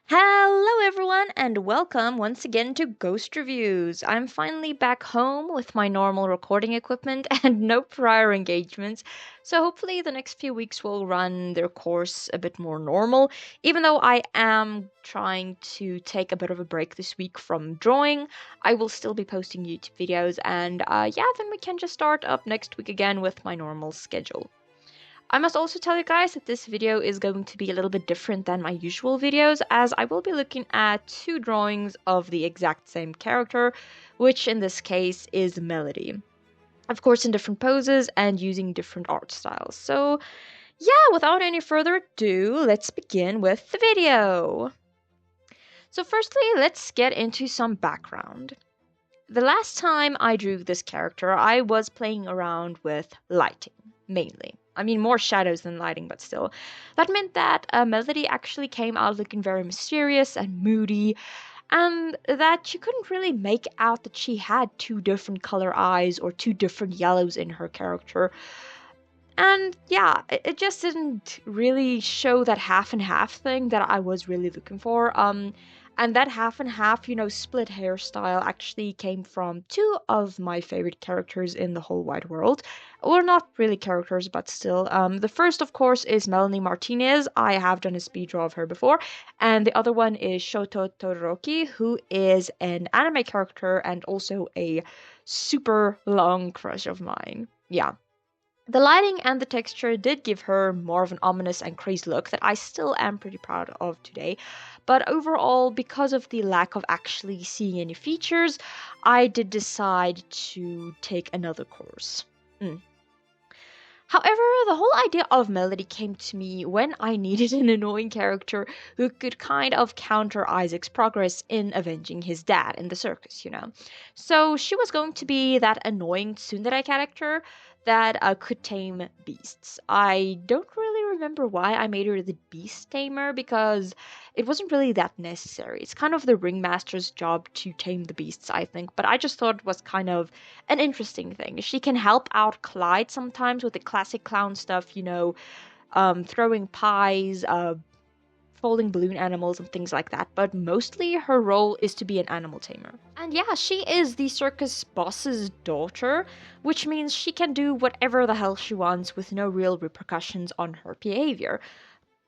Hello, everyone, and welcome once again to Ghost Reviews. I'm finally back home with my normal recording equipment and no prior engagements, so hopefully the next few weeks will run their course a bit more normal, even though I am trying to take a bit of a break this week from drawing. I will still be posting YouTube videos, and yeah, then we can just start up next week again with my normal schedule. I must also tell you guys that this video is going to be a little bit different than my usual videos, as I will be looking at two drawings of the exact same character, which in this case is Melody. Of course, in different poses and using different art styles. So, yeah, without any further ado, let's begin with the video. So, firstly, let's get into some background. The last time I drew this character, I was playing around with lighting, mainly. I mean, more shadows than lighting, but still. That meant that Melody actually came out looking very mysterious and moody, and that you couldn't really make out that she had two different color eyes or two different yellows in her character. And yeah, it just didn't really show that half and half thing that I was really looking for. And that half and half, split hairstyle actually came from two of my favorite characters in the whole wide world. Well, not really characters, but still. The first, of course, is Melanie Martinez. I have done a speed draw of her before. And the other one is Shoto Todoroki, who is an anime character and also a super long crush of mine. Yeah. The lighting and the texture did give her more of an ominous and crazed look that I still am pretty proud of today. But overall, because of the lack of actually seeing any features, I did decide to take another course. However, the whole idea of Melody came to me when I needed an annoying character who could kind of counter Isaac's progress in avenging his dad in the circus. So she was going to be that annoying tsundere character that could tame beasts. I don't really remember why I made her the beast tamer because it wasn't really that necessary. It's kind of the ringmaster's job to tame the beasts, I think, but I just thought it was kind of an interesting thing. She can help out Clyde sometimes with the classic clown stuff, throwing pies, folding balloon animals, and things like that. But mostly her role is to be an animal tamer. And yeah, she is the circus boss's daughter, which means she can do whatever the hell she wants with no real repercussions on her behavior.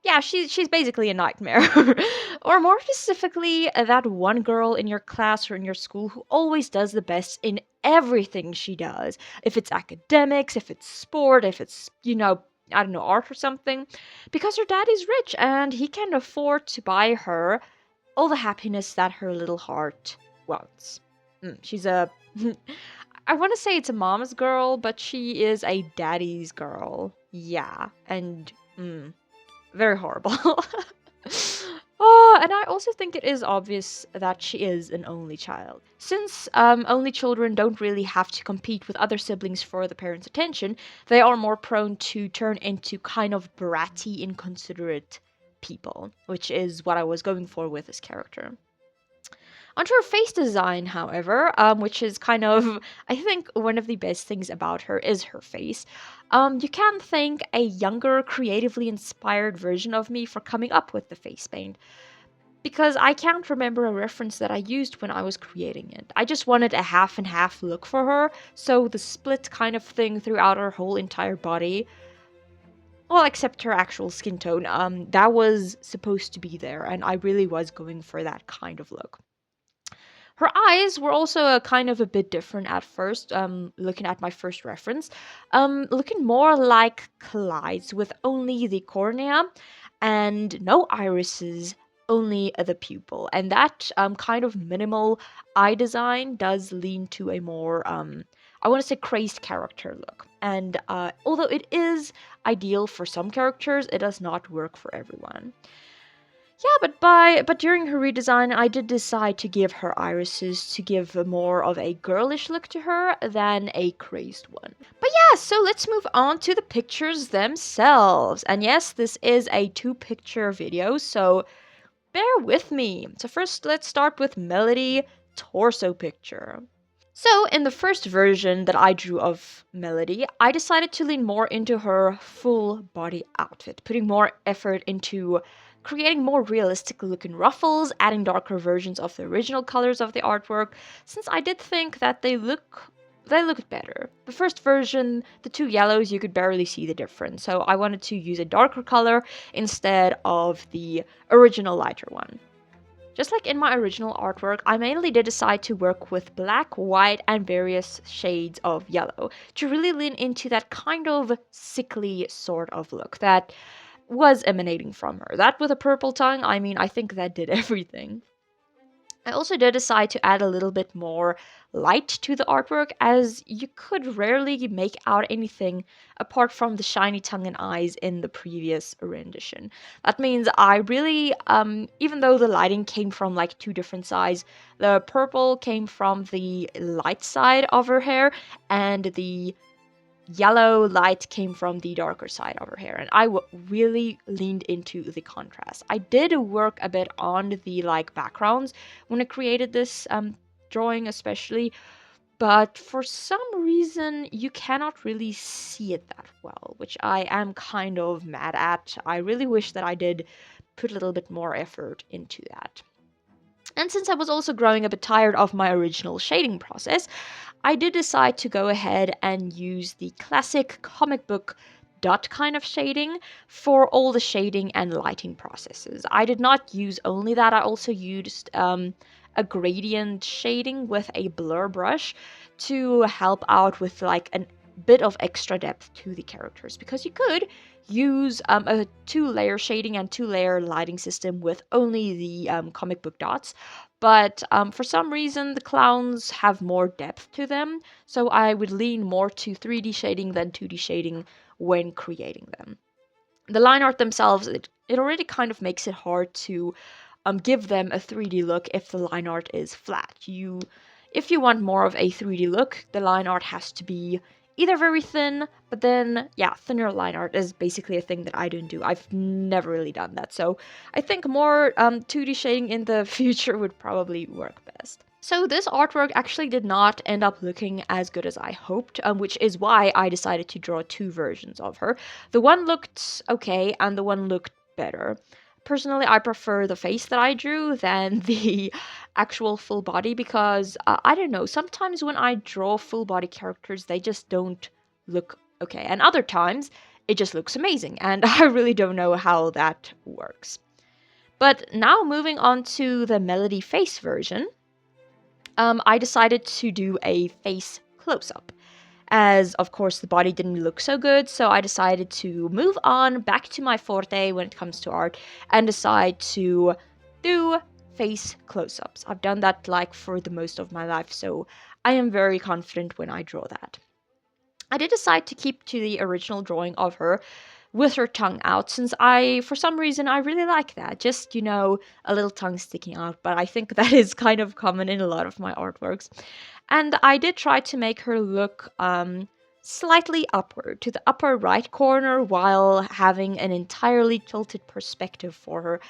Yeah, she's basically a nightmare. Or more specifically, that one girl in your class or in your school who always does the best in everything she does. If it's academics, if it's sport, if it's, I don't know, art or something. Because her daddy's rich and he can afford to buy her all the happiness that her little heart wants. She's a. I want to say it's a mama's girl, but she is a daddy's girl. Yeah, and. Very horrible. Oh, and I also think it is obvious that she is an only child. Since only children don't really have to compete with other siblings for the parents' attention, they are more prone to turn into kind of bratty, inconsiderate people, which is what I was going for with this character. Onto her face design, however, which is kind of, I think, one of the best things about her is her face. You can thank a younger, creatively inspired version of me for coming up with the face paint. Because I can't remember a reference that I used when I was creating it. I just wanted a half and half look for her, so the split kind of thing throughout her whole entire body, well, except her actual skin tone, that was supposed to be there, and I really was going for that kind of look. Her eyes were also a kind of a bit different at first, looking at my first reference. Looking more like Clyde's with only the cornea and no irises, only the pupil. And that kind of minimal eye design does lean to a more, I want to say, crazed character look. And although it is ideal for some characters, it does not work for everyone. Yeah, but during her redesign, I did decide to give her irises to give more of a girlish look to her than a crazed one. But yeah, so let's move on to the pictures themselves. And yes, this is a two-picture video, so bear with me. So first, let's start with Melody torso picture. So, in the first version that I drew of Melody, I decided to lean more into her full body outfit, putting more effort into creating more realistic looking ruffles, adding darker versions of the original colors of the artwork, since I did think that they looked better. The first version, the two yellows, you could barely see the difference, so I wanted to use a darker color instead of the original lighter one. Just like in my original artwork, I mainly did decide to work with black, white, and various shades of yellow to really lean into that kind of sickly sort of look that was emanating from her. That with a purple tongue, I mean, I think that did everything. I also did decide to add a little bit more light to the artwork, as you could rarely make out anything apart from the shiny tongue and eyes in the previous rendition. That means I really, even though the lighting came from like two different sides, the purple came from the light side of her hair, and the yellow light came from the darker side of her hair, and really leaned into the contrast. I did work a bit on the like backgrounds when I created this drawing especially, but for some reason you cannot really see it that well, which I am kind of mad at. I really wish that I did put a little bit more effort into that. And since I was also growing a bit tired of my original shading process, I did decide to go ahead and use the classic comic book dot kind of shading for all the shading and lighting processes. I did not use only that, I also used a gradient shading with a blur brush to help out with like a bit of extra depth to the characters, because you could use a two-layer shading and two-layer lighting system with only the comic book dots, but for some reason the clowns have more depth to them, so I would lean more to 3D shading than 2D shading when creating them. The line art themselves, it already kind of makes it hard to give them a 3D look if the line art is flat. If you want more of a 3D look, the line art has to be either very thin, but then, yeah, thinner line art is basically a thing that I don't do. I've never really done that, so I think more 2D shading in the future would probably work best. So this artwork actually did not end up looking as good as I hoped, which is why I decided to draw two versions of her. The one looked okay, and the one looked better. Personally, I prefer the face that I drew than the actual full body, because I don't know, sometimes when I draw full body characters, they just don't look okay, and other times it just looks amazing, and I really don't know how that works. But now moving on to the Melody face version, I decided to do a face close-up, as of course the body didn't look so good, so I decided to move on back to my forte when it comes to art and decide to do face close-ups. I've done that like for the most of my life, so I am very confident when I draw that. I did decide to keep to the original drawing of her with her tongue out, since for some reason, I really like that. Just, a little tongue sticking out, but I think that is kind of common in a lot of my artworks. And I did try to make her look slightly upward to the upper right corner while having an entirely tilted perspective for her,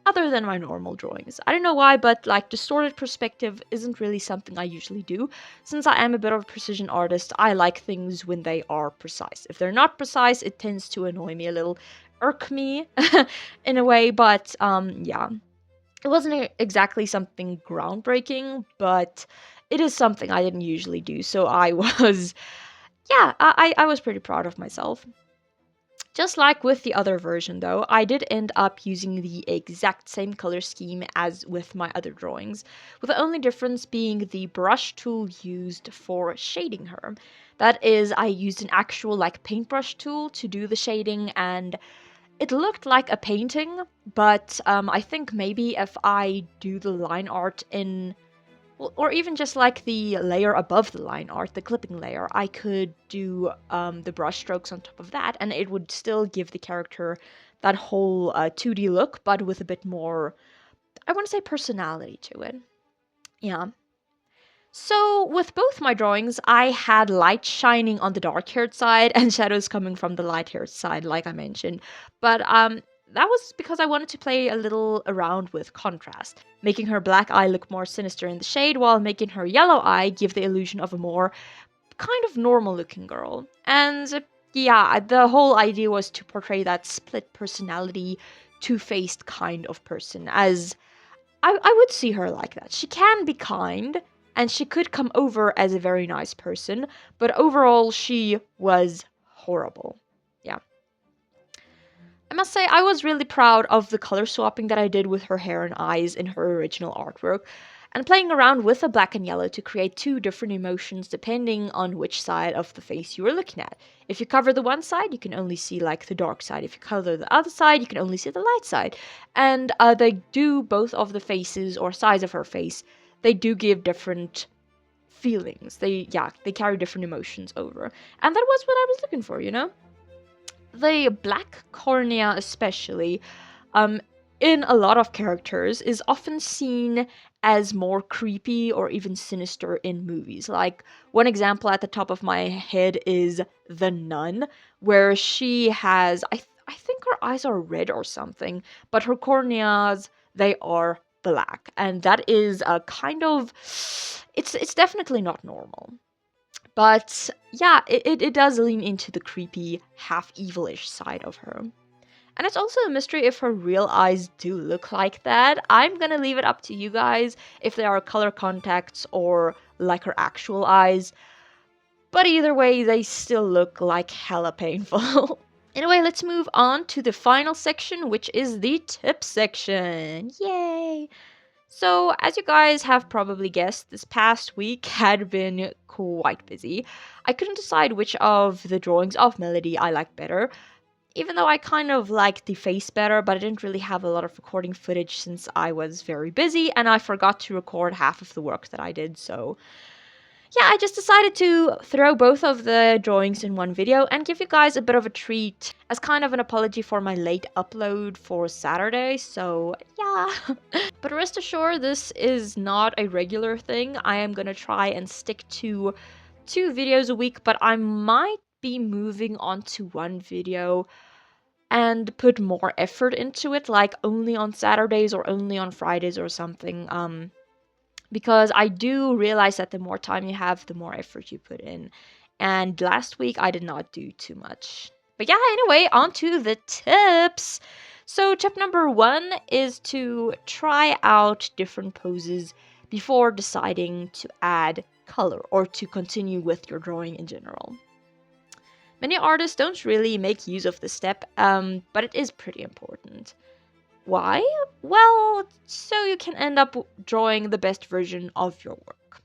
other than my normal drawings. I don't know why, but like distorted perspective isn't really something I usually do. Since I am a bit of a precision artist, I like things when they are precise. If they're not precise, it tends to annoy me a little, irk me in a way, but yeah. It wasn't exactly something groundbreaking, but it is something I didn't usually do, so I was, yeah, I was pretty proud of myself. Just like with the other version though, I did end up using the exact same color scheme as with my other drawings, with the only difference being the brush tool used for shading her. That is, I used an actual like paintbrush tool to do the shading, and it looked like a painting, but I think maybe if I do the line art in, or even just like the layer above the line art, the clipping layer, I could do the brush strokes on top of that, and it would still give the character that whole 2D look, but with a bit more, I want to say, personality to it. Yeah. So, with both my drawings, I had light shining on the dark-haired side and shadows coming from the light-haired side, like I mentioned. But that was because I wanted to play a little around with contrast, making her black eye look more sinister in the shade, while making her yellow eye give the illusion of a more kind of normal-looking girl. And yeah, the whole idea was to portray that split personality two-faced kind of person, as I would see her like that. She can be kind, and she could come over as a very nice person, but overall, she was horrible. Yeah. I must say, I was really proud of the color swapping that I did with her hair and eyes in her original artwork, and playing around with the black and yellow to create two different emotions depending on which side of the face you were looking at. If you cover the one side, you can only see like the dark side. If you color the other side, you can only see the light side. And they do both of the faces or sides of her face. They do give different feelings. They carry different emotions over. And that was what I was looking for, you know? The black cornea especially, um, in a lot of characters, is often seen as more creepy or even sinister in movies. Like, one example at the top of my head is The Nun, where she has, I think her eyes are red or something, but her corneas, they are black. And that is a kind of, it's definitely not normal. But yeah, it does lean into the creepy, half evilish side of her. And it's also a mystery if her real eyes do look like that. I'm gonna leave it up to you guys if they are color contacts or like her actual eyes. But either way, they still look like hella painful. Anyway, let's move on to the final section, which is the tip section. Yay! So, as you guys have probably guessed, this past week had been quite busy. I couldn't decide which of the drawings of Melody I liked better, even though I kind of liked the face better, but I didn't really have a lot of recording footage since I was very busy and I forgot to record half of the work that I did, so yeah, I just decided to throw both of the drawings in one video and give you guys a bit of a treat as kind of an apology for my late upload for Saturday, so yeah. But rest assured, this is not a regular thing. I am gonna try and stick to 2 videos a week, but I might be moving on to one video and put more effort into it, like only on Saturdays or only on Fridays or something. Because I do realize that the more time you have, the more effort you put in. And last week I did not do too much. But yeah, anyway, on to the tips. So, tip number 1 is to try out different poses before deciding to add color or to continue with your drawing in general. Many artists don't really make use of this step, but it is pretty important. Why? Well, so you can end up drawing the best version of your work.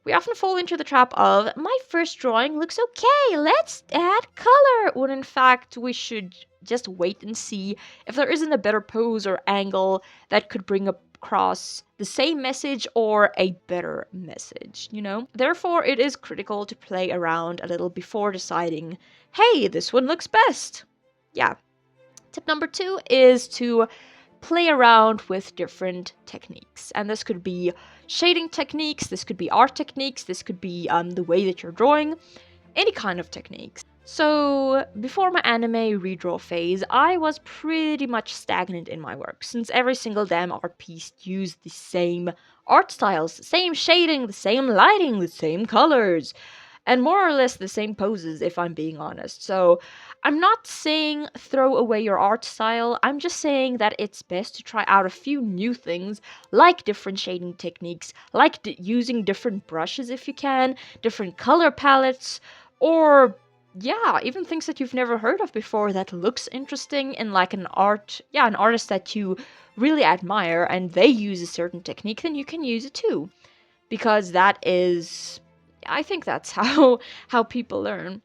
We often fall into the trap of, my first drawing looks okay, let's add color, when in fact we should just wait and see if there isn't a better pose or angle that could bring across the same message or a better message, you know? Therefore, it is critical to play around a little before deciding, hey, this one looks best. Yeah. Tip number 2 is to play around with different techniques. And this could be shading techniques, this could be art techniques, this could be the way that you're drawing, any kind of techniques. So, before my anime redraw phase, I was pretty much stagnant in my work, since every single damn art piece used the same art styles, the same shading, the same lighting, the same colors, and more or less the same poses, if I'm being honest. So, I'm not saying throw away your art style, I'm just saying that it's best to try out a few new things, like different shading techniques, like using different brushes if you can, different color palettes, or yeah, even things that you've never heard of before that looks interesting in like an artist that you really admire and they use a certain technique, then you can use it too. Because that is, I think that's how people learn.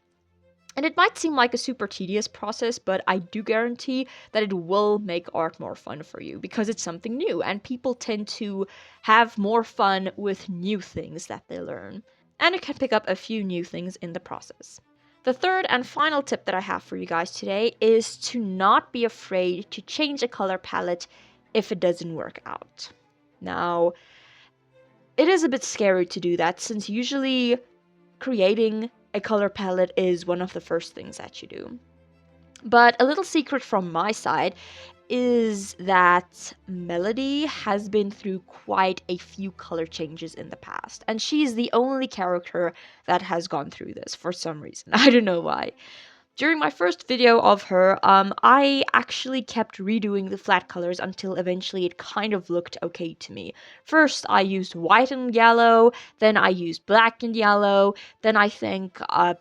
And it might seem like a super tedious process, but I do guarantee that it will make art more fun for you because it's something new and people tend to have more fun with new things that they learn. And you can pick up a few new things in the process. The third and final tip that I have for you guys today is to not be afraid to change a color palette if it doesn't work out. Now, it is a bit scary to do that since usually creating a color palette is one of the first things that you do. But a little secret from my side is that Melody has been through quite a few color changes in the past, and she's the only character that has gone through this for some reason. I don't know why. during my first video of her, I actually kept redoing the flat colors until eventually it kind of looked okay to me. First, I used white and yellow, then I used black and yellow, then I think a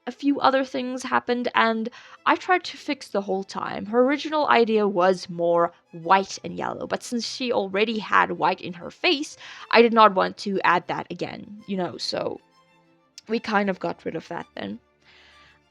few other things happened, and I tried to fix the whole time. Her original idea was more white and yellow, but since she already had white in her face, I did not want to add that again, so we kind of got rid of that then.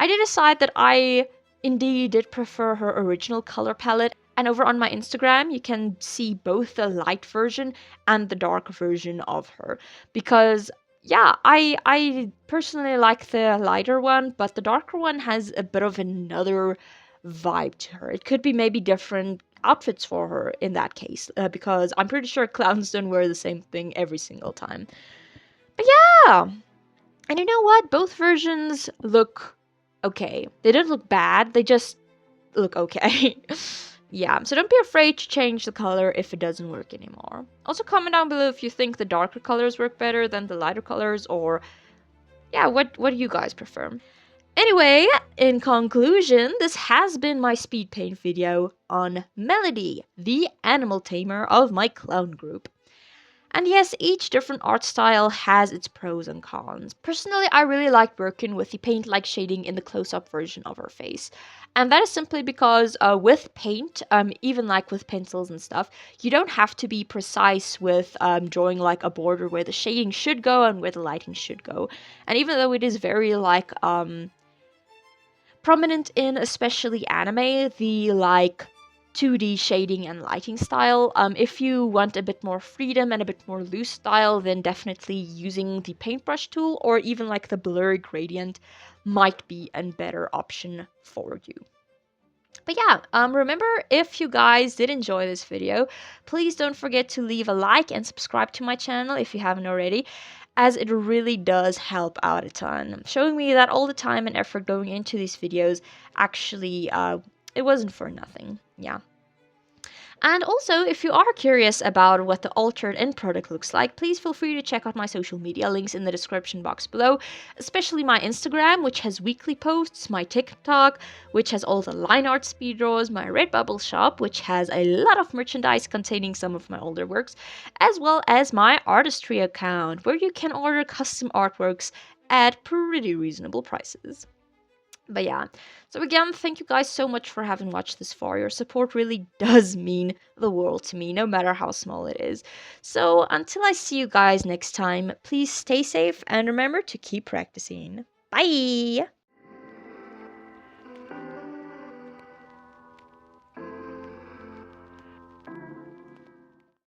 I did decide that I indeed did prefer her original color palette, and over on my Instagram you can see both the light version and the dark version of her, because yeah, I personally like the lighter one, but the darker one has a bit of another vibe to her. It could be maybe different outfits for her in that case, because I'm pretty sure clowns don't wear the same thing every single time. But yeah, and you know what? Both versions look okay. They don't look bad, they just look okay. Yeah, so don't be afraid to change the color if it doesn't work anymore. Also, comment down below if you think the darker colors work better than the lighter colors, or yeah, what do you guys prefer? Anyway, in conclusion, this has been my speed paint video on Melody, the animal tamer of my clown group. And yes, each different art style has its pros and cons. Personally, I really like working with the paint-like shading in the close-up version of her face. And that is simply because with paint, even like with pencils and stuff, you don't have to be precise with drawing like a border where the shading should go and where the lighting should go. And even though it is very like prominent in especially anime, the like 2D shading and lighting style. If you want a bit more freedom and a bit more loose style, then definitely using the paintbrush tool or even like the blurry gradient might be a better option for you. But yeah, remember, if you guys did enjoy this video, please don't forget to leave a like and subscribe to my channel if you haven't already, as it really does help out a ton, showing me that all the time and effort going into these videos actually, it wasn't for nothing. Yeah. And also, if you are curious about what the altered end product looks like, please feel free to check out my social media links in the description box below, especially my Instagram, which has weekly posts, my TikTok, which has all the line art speed draws, my Redbubble shop, which has a lot of merchandise containing some of my older works, as well as my Artistree account, where you can order custom artworks at pretty reasonable prices. But yeah, so again, thank you guys so much for having watched this far. Your support really does mean the world to me, no matter how small it is. So until I see you guys next time, please stay safe and remember to keep practicing. Bye!